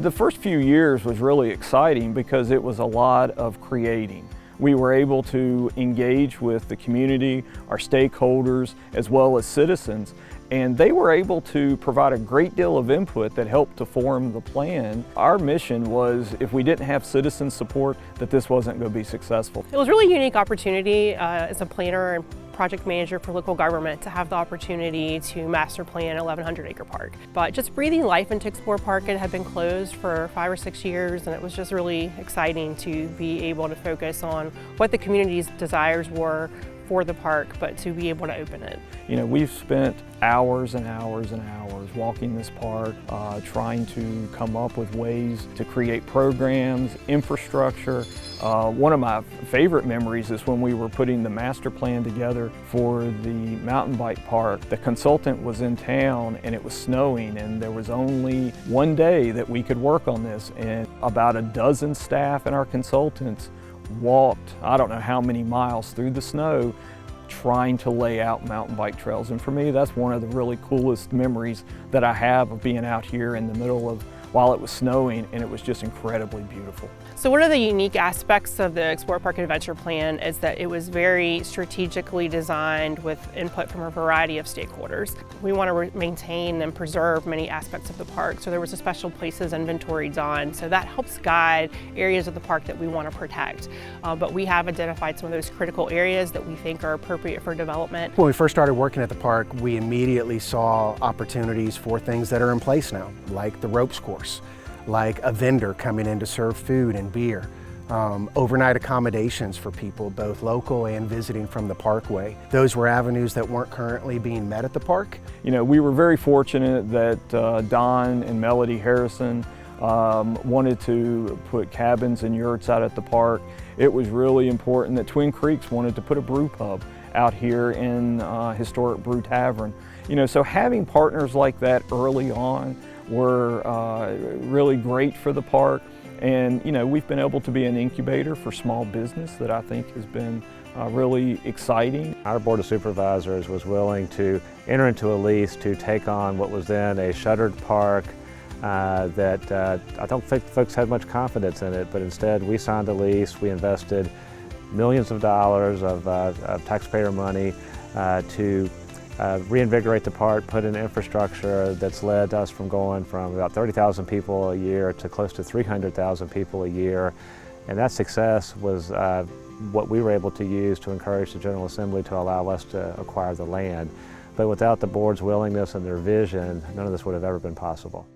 The first few years was really exciting because it was a lot of creating. We were able to engage with the community, our stakeholders, as well as citizens, and they were able to provide a great deal of input that helped to form the plan. Our mission was, if we didn't have citizen support, that this wasn't going to be successful. It was a really unique opportunity as a planner and project manager for local government to have the opportunity to master plan an 1,100-acre park. But just breathing life into Explore Park, it had been closed for 5 or 6 years, and it was just really exciting to be able to focus on what the community's desires were for the park, but to be able to open it. You know, we've spent hours and hours and hours walking this park, trying to come up with ways to create programs, infrastructure. One of my favorite memories is when we were putting the master plan together for the mountain bike park. The consultant was in town and it was snowing, and there was only one day that we could work on this, and about a dozen staff and our consultants walked, I don't know how many miles through the snow, trying to lay out mountain bike trails. And for me, that's one of the really coolest memories that I have of being out here in the middle of, while it was snowing, and it was just incredibly beautiful. So one of the unique aspects of the Explore Park Adventure Plan is that it was very strategically designed with input from a variety of stakeholders. We want to maintain and preserve many aspects of the park, so there was a special places inventory done, so that helps guide areas of the park that we want to protect. But we have identified some of those critical areas that we think are appropriate for development. When we first started working at the park, we immediately saw opportunities for things that are in place now, like the ropes course, like a vendor coming in to serve food and beer, overnight accommodations for people, both local and visiting from the parkway. Those were avenues that weren't currently being met at the park. You know, we were very fortunate that Don and Melody Harrison wanted to put cabins and yurts out at the park. It was really important that Twin Creeks wanted to put a brew pub out here in historic Brew Tavern. You know, so having partners like that early on were really great for the park, and you know, we've been able to be an incubator for small business that I think has been really exciting. Our Board of Supervisors was willing to enter into a lease to take on what was then a shuttered park that I don't think folks had much confidence in it, but instead we signed a lease, we invested millions of dollars of taxpayer money to reinvigorate the park, put in infrastructure that's led us from going from about 30,000 people a year to close to 300,000 people a year. And that success was what we were able to use to encourage the General Assembly to allow us to acquire the land. But without the board's willingness and their vision, none of this would have ever been possible.